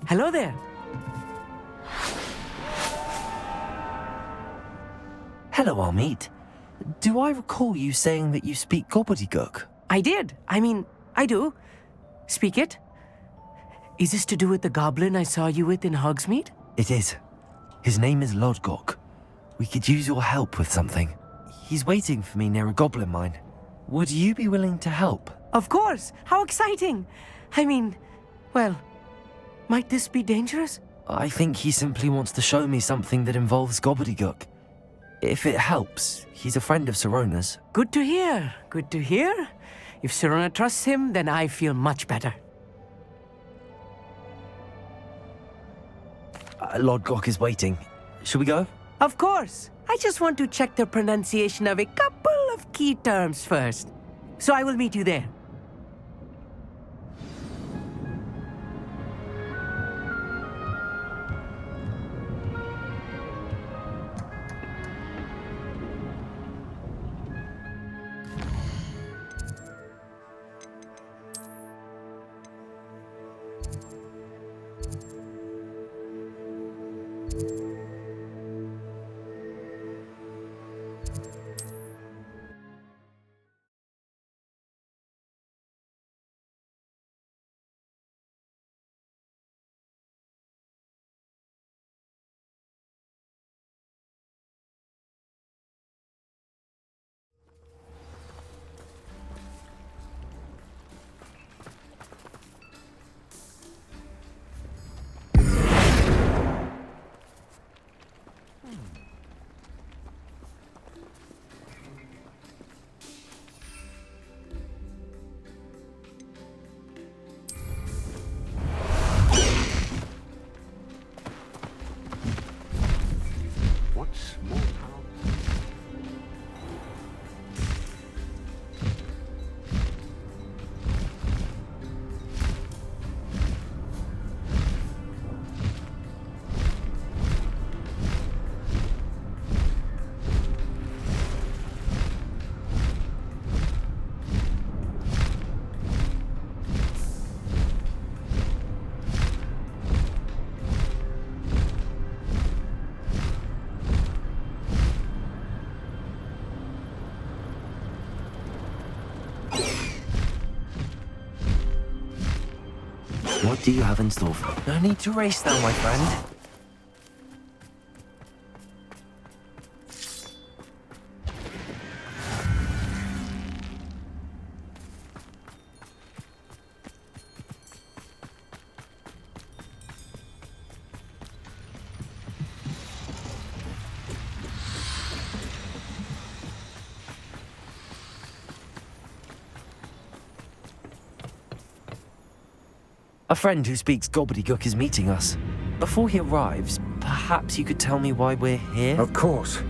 Hello there. Hello, Amit. Do I recall you saying that you speak gobbledygook? I did. I do. Speak it. Is this to do with the goblin I saw you with in Hogsmeade? It is. His name is Lodgok. We could use your help with something. He's waiting for me near a goblin mine. Would you be willing to help? Of course. How exciting. Well, might this be dangerous? I think he simply wants to show me something that involves gobbledygook. If it helps, he's a friend of Sirona's. Good to hear. Good to hear. If Sirona trusts him, then I feel much better. Lodgok is waiting. Shall we go? Of course. I just want to check the pronunciation of a couple of key terms first. So I will meet you there. What do you have in store for me? No need to race now, my friend. A friend who speaks gobbledygook is meeting us. Before he arrives, perhaps you could tell me why we're here? Of course.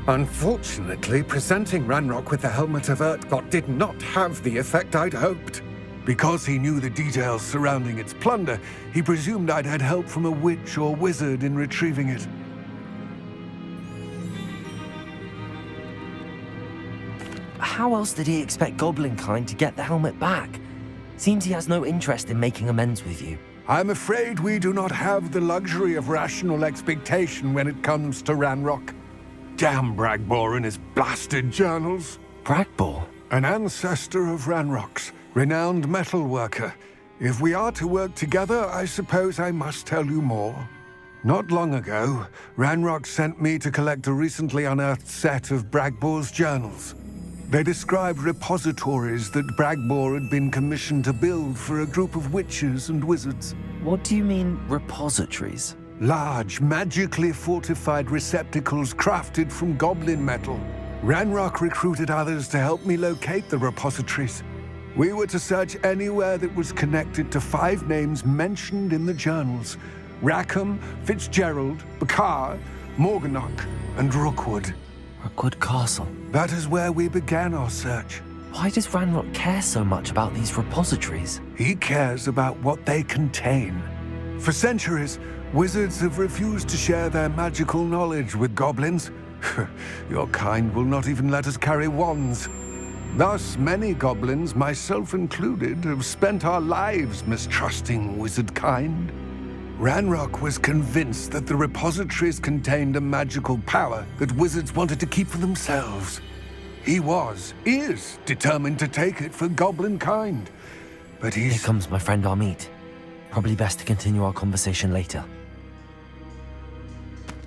Unfortunately, presenting Ranrock with the Helmet of Urtkot did not have the effect I'd hoped. Because he knew the details surrounding its plunder, he presumed I'd had help from a witch or wizard in retrieving it. How else did he expect Goblinkind to get the helmet back? Seems he has no interest in making amends with you. I'm afraid we do not have the luxury of rational expectation when it comes to Ranrock. Damn Bragbor and his blasted journals. Bragbor? An ancestor of Ranrock's, renowned metal worker. If we are to work together, I suppose I must tell you more. Not long ago, Ranrock sent me to collect a recently unearthed set of Bragbor's journals. They described repositories that Bragbor had been commissioned to build for a group of witches and wizards. What do you mean, repositories? Large, magically fortified receptacles crafted from goblin metal. Ranrock recruited others to help me locate the repositories. We were to search anywhere that was connected to 5 names mentioned in the journals: Rackham, Fitzgerald, Bakar, Morganach, and Rookwood. Rookwood Castle. That is where we began our search. Why does Ranrock care so much about these repositories? He cares about what they contain. For centuries, wizards have refused to share their magical knowledge with goblins. Your kind will not even let us carry wands. Thus, many goblins, myself included, have spent our lives mistrusting wizard kind. Ranrock was convinced that the repositories contained a magical power that wizards wanted to keep for themselves. He is determined to take it for goblin kind. But Here comes my friend Amit. Probably best to continue our conversation later.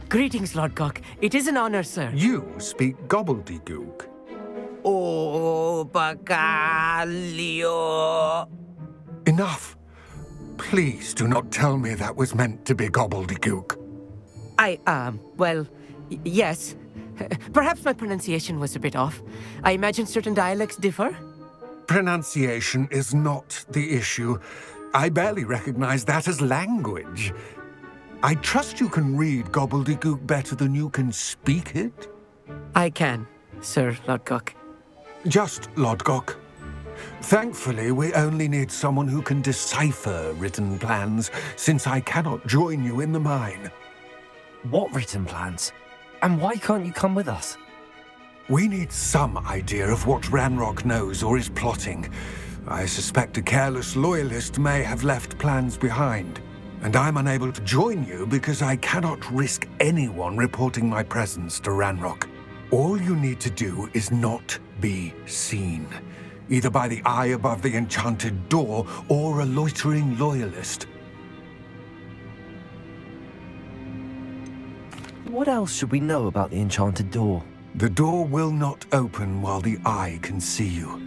Greetings, Lodgok. It is an honor, sir. You speak gobbledygook. Oh, Bacalio. Enough. Please do not tell me that was meant to be gobbledygook. Yes. Perhaps my pronunciation was a bit off. I imagine certain dialects differ. Pronunciation is not the issue. I barely recognize that as language. I trust you can read gobbledygook better than you can speak it? I can, Sir Lodgok. Just Lodgok. Thankfully, we only need someone who can decipher written plans, since I cannot join you in the mine. What written plans? And why can't you come with us? We need some idea of what Ranrock knows or is plotting. I suspect a careless loyalist may have left plans behind. And I'm unable to join you because I cannot risk anyone reporting my presence to Ranrock. All you need to do is not be seen, either by the eye above the enchanted door or a loitering loyalist. What else should we know about the enchanted door? The door will not open while the eye can see you.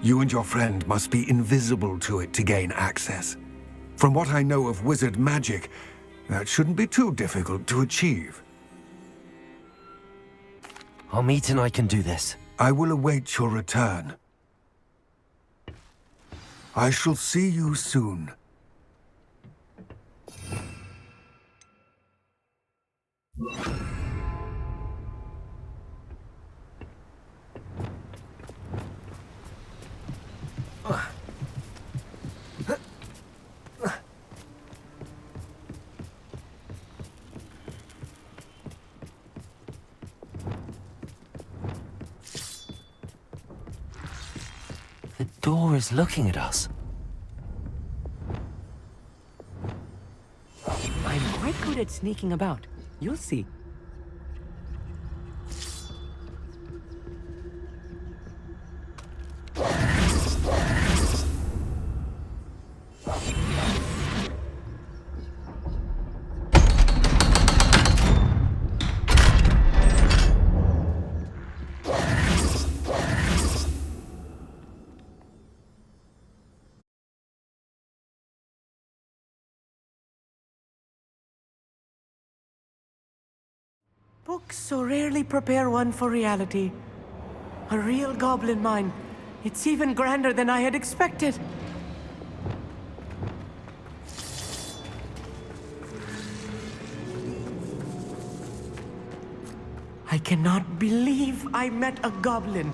You and your friend must be invisible to it to gain access. From what I know of wizard magic, that shouldn't be too difficult to achieve. Amit and I can do this. I will await your return. I shall see you soon. The door is looking at us. I'm quite good at sneaking about. You'll see. Books so rarely prepare one for reality. A real goblin mine. It's even grander than I had expected. I cannot believe I met a goblin.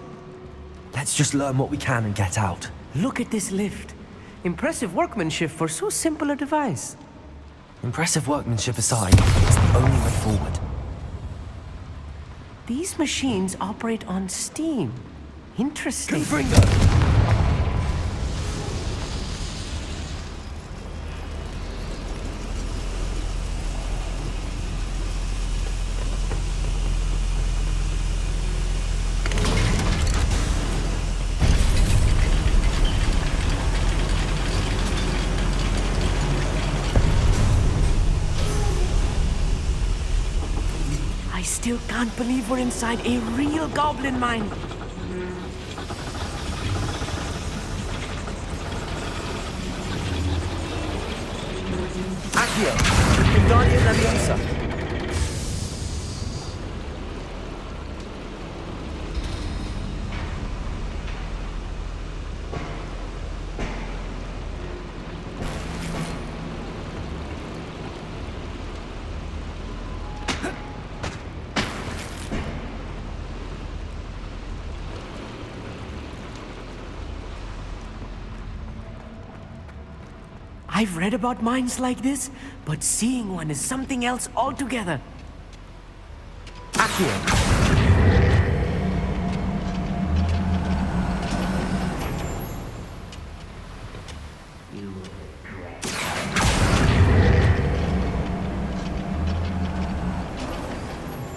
Let's just learn what we can and get out. Look at this lift. Impressive workmanship for so simple a device. Impressive workmanship aside, it's the only way forward. These machines operate on steam. Interesting. still can't believe we're inside a real goblin mine. Accio, Wingardium Leviosa. I've read about mines like this, but seeing one is something else altogether. Accio.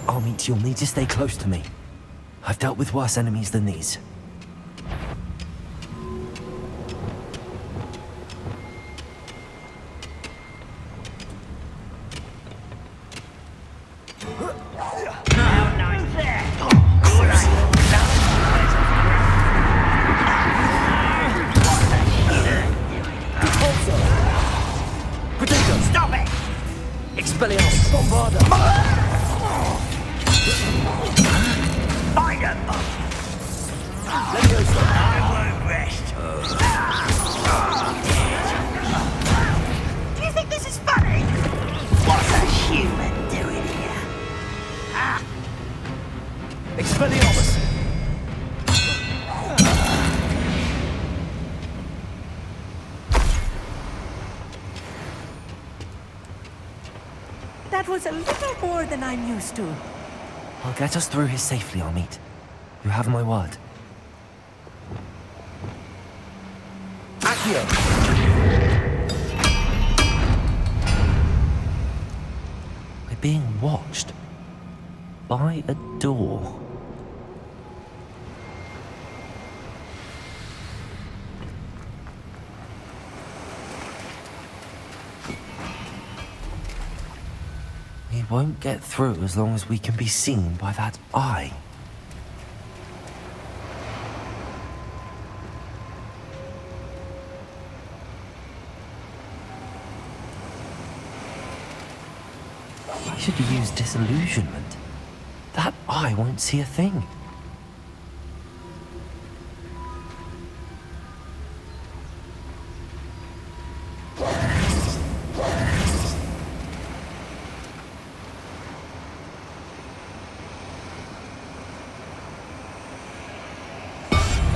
Armit, you'll need to stay close to me. I've dealt with worse enemies than these. That was a little more than I'm used to. I'll get us through here safely, Armit. You have my word. Accio. We're being watched. By a door. We won't get through as long as we can be seen by that eye. I should have used disillusionment. That eye won't see a thing.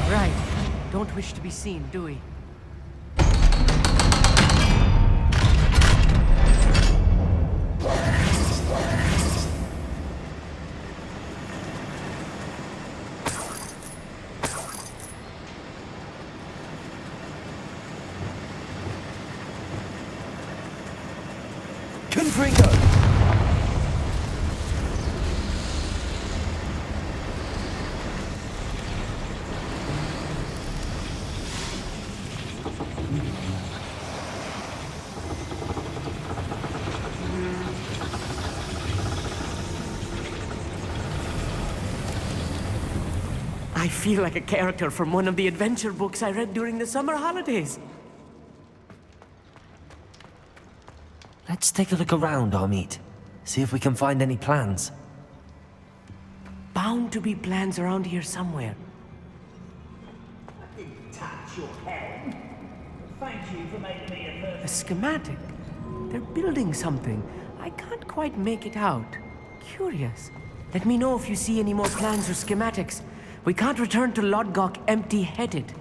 Right. Don't wish to be seen, do we? Confringo. I feel like a character from one of the adventure books I read during the summer holidays. Let's take a look around, Armit. See if we can find any plans. Bound to be plans around here somewhere. I didn't touch your hand. Thank you for making me a person. A schematic. They're building something. I can't quite make it out. Curious. Let me know if you see any more plans or schematics. We can't return to Lodgok empty-headed.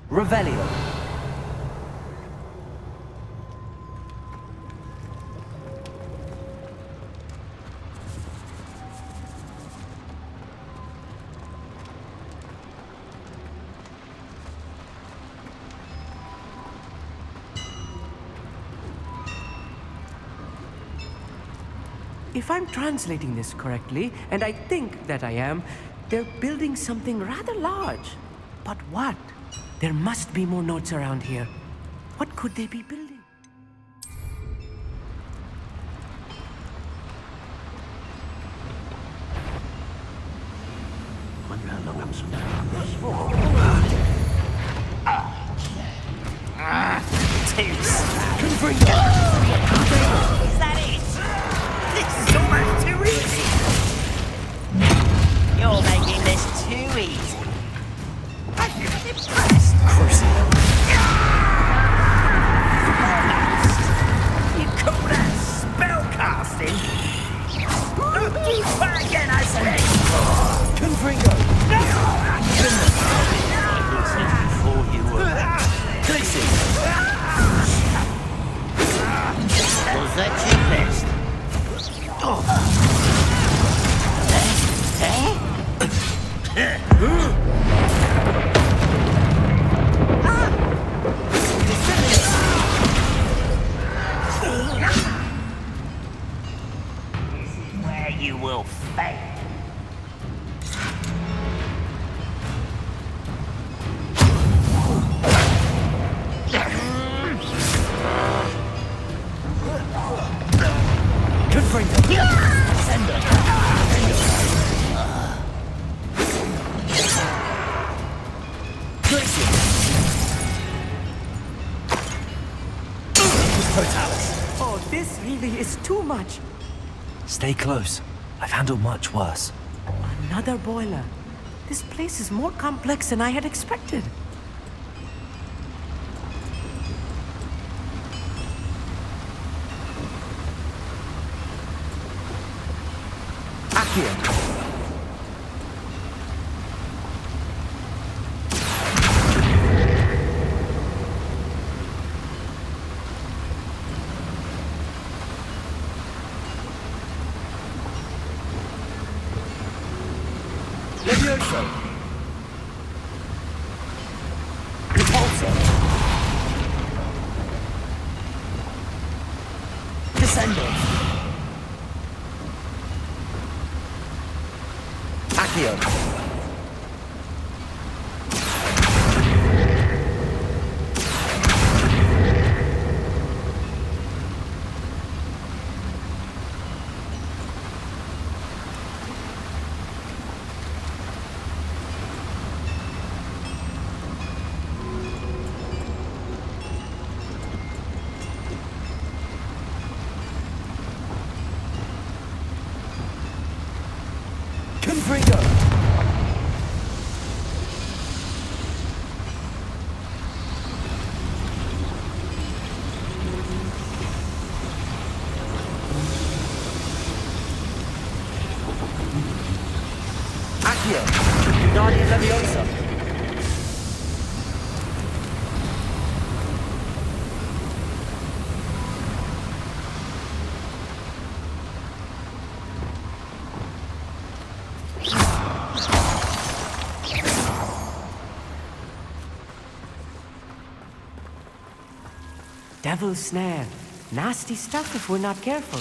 Revelio. If I'm translating this correctly, and I think that I am, they're building something rather large. But what? There must be more notes around here. What could they be building? Is that it? This is almost too easy. You're making this too easy. I'm impressed. Crucible. You call that spellcasting? Try again, I say. Confringo. Before you were. Glissy. Was that your best? This is where you will fail. Oh, this really is too much. Stay close. I've handled much worse. Another boiler. This place is more complex than I had expected. Accio. Levioso. Repulsor. Descendo. Accio. Confringo. Accio. Guardian Leviosa. Devil's snare. Nasty stuff if we're not careful.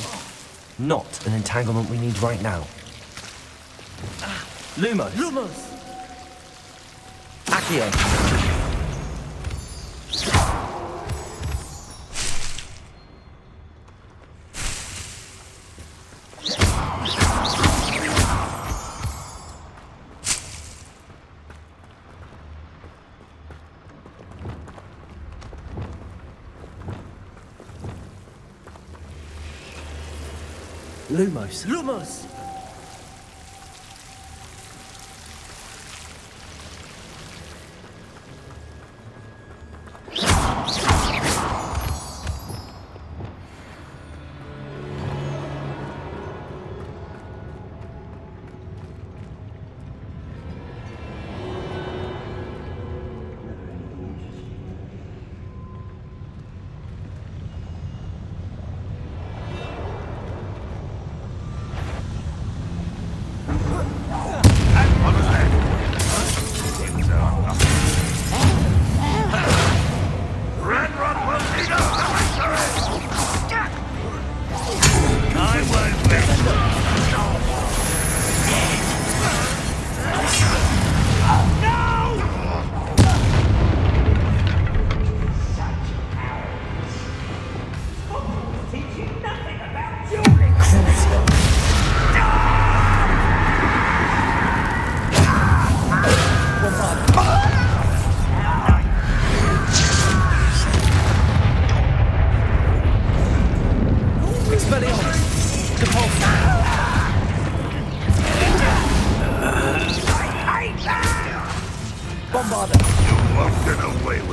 Not an entanglement we need right now. Lumos. Lumos! Accio. Lumos. Lumos!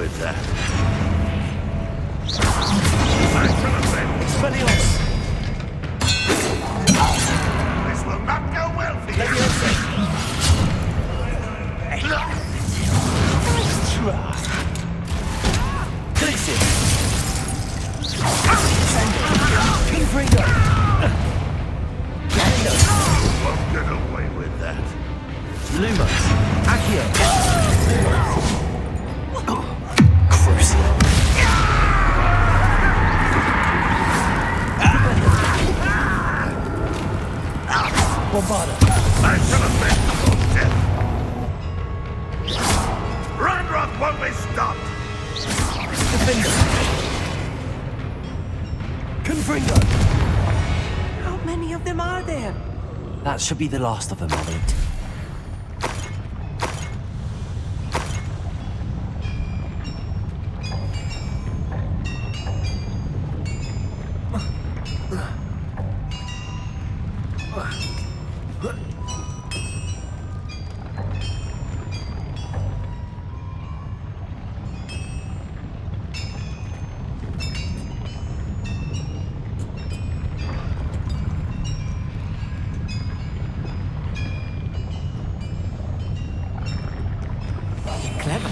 with that. Expelliarmus! This will not go well for you. Leviosa! Nice try! Collision! Confringo! Gando! Won't get away with that. Lumos! Accio! Crucial. Bombarda! I shall have met your death. Ranrock won't be stopped. Defender! Confringo! How many of them are there? That should be the last of them, I'll eat. Clever.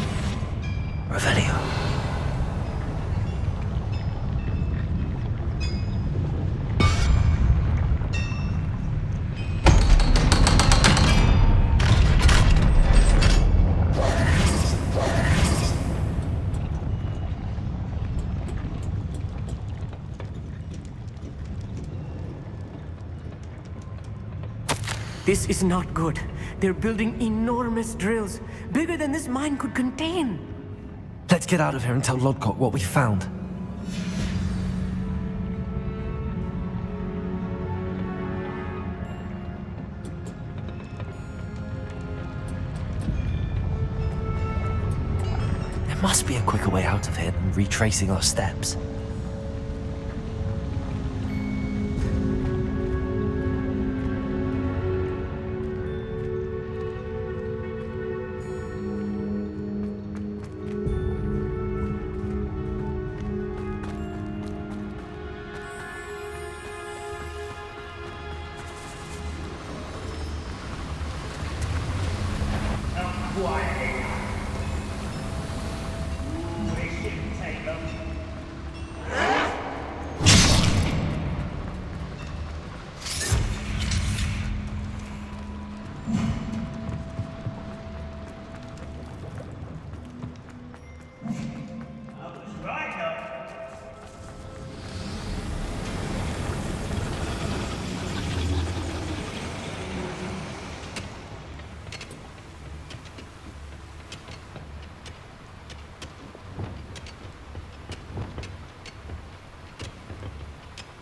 Revelio. This is not good. They're building enormous drills, bigger than this mine could contain. Let's get out of here and tell Lodgok what we found. There must be a quicker way out of here than retracing our steps.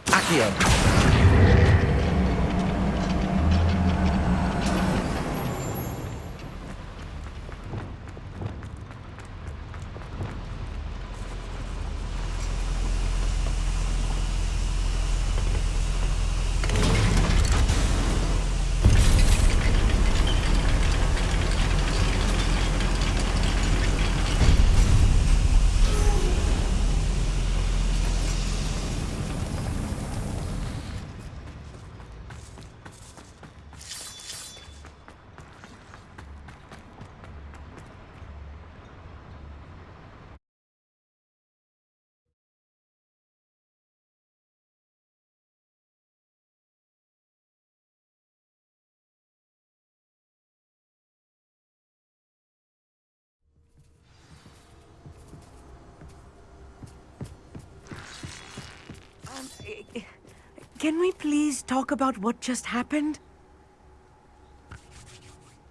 Accio! Can we please talk about what just happened?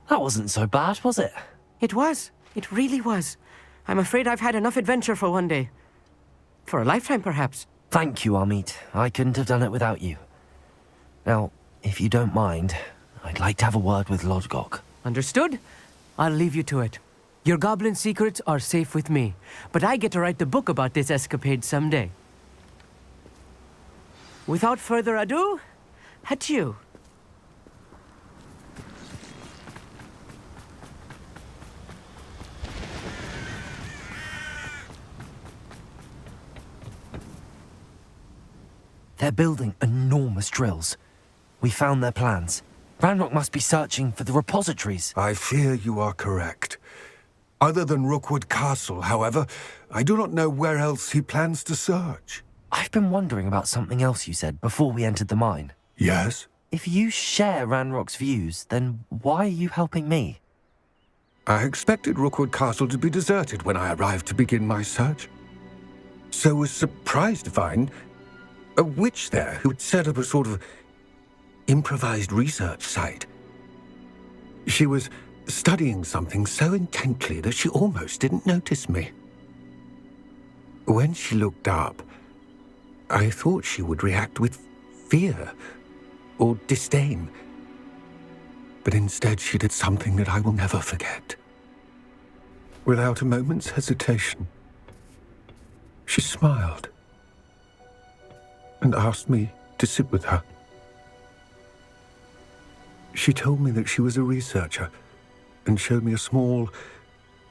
That wasn't so bad, was it? It was. It really was. I'm afraid I've had enough adventure for one day. For a lifetime, perhaps. Thank you, Amit. I couldn't have done it without you. Now, if you don't mind, I'd like to have a word with Lodgok. Understood? I'll leave you to it. Your goblin secrets are safe with me, but I get to write the book about this escapade someday. Without further ado, adieu. They're building enormous drills. We found their plans. Ranrock must be searching for the repositories. I fear you are correct. Other than Rookwood Castle, however, I do not know where else he plans to search. I've been wondering about something else you said before we entered the mine. Yes? If you share Ranrock's views, then why are you helping me? I expected Rookwood Castle to be deserted when I arrived to begin my search. So was surprised to find a witch there who had set up a sort of improvised research site. She was studying something so intently that she almost didn't notice me. When she looked up, I thought she would react with fear or disdain. But instead she did something that I will never forget. Without a moment's hesitation, she smiled and asked me to sit with her. She told me that she was a researcher and showed me a small,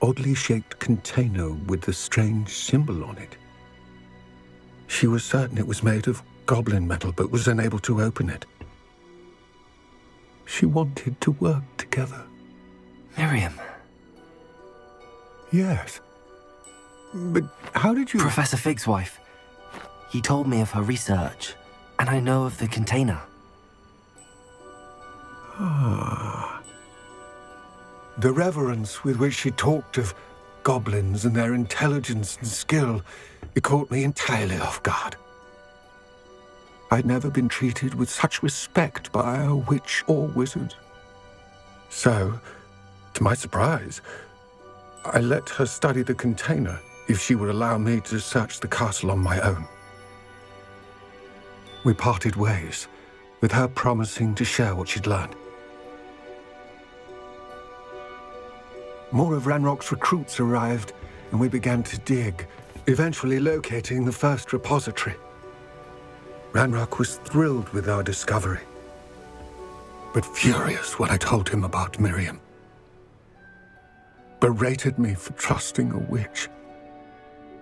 oddly shaped container with a strange symbol on it. She was certain it was made of goblin metal, but was unable to open it. She wanted to work together. Miriam. Yes. But how did you... Professor Fig's wife. He told me of her research, and I know of the container. Ah. The reverence with which she talked of goblins and their intelligence and skill, it caught me entirely off guard. I'd never been treated with such respect by a witch or wizard. So, to my surprise, I let her study the container if she would allow me to search the castle on my own. We parted ways, with her promising to share what she'd learned. More of Ranrock's recruits arrived, and we began to dig, eventually locating the first repository. Ranrock was thrilled with our discovery, but furious when I told him about Miriam. Berated me for trusting a witch,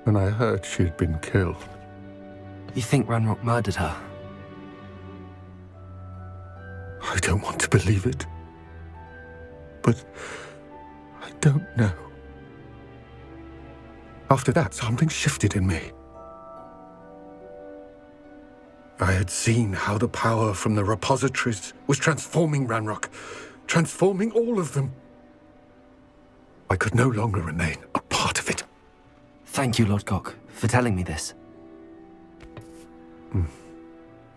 and I heard she had been killed. You think Ranrock murdered her? I don't want to believe it, but I don't know. After that, something shifted in me. I had seen how the power from the repositories was transforming Ranrock, transforming all of them. I could no longer remain a part of it. Thank you, Lodgok, for telling me this.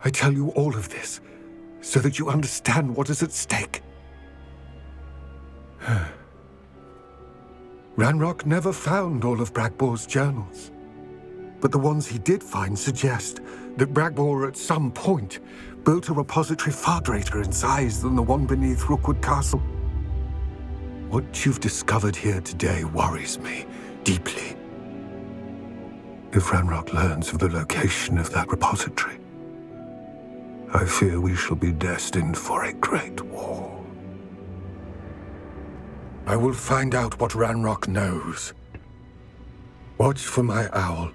I tell you all of this so that you understand what is at stake. Ranrock never found all of Bragbor's journals, but the ones he did find suggest that Bragbor at some point built a repository far greater in size than the one beneath Rookwood Castle. What you've discovered here today worries me deeply. If Ranrock learns of the location of that repository, I fear we shall be destined for a great war. I will find out what Ranrock knows. Watch for my owl.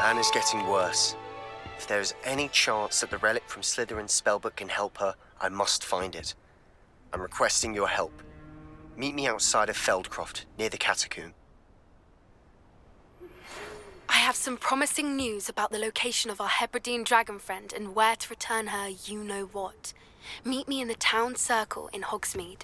Anna's getting worse. If there is any chance that the relic from Slytherin's spellbook can help her, I must find it. I'm requesting your help. Meet me outside of Feldcroft, near the catacomb. I have some promising news about the location of our Hebridean dragon friend and where to return her you-know-what. Meet me in the town circle in Hogsmeade.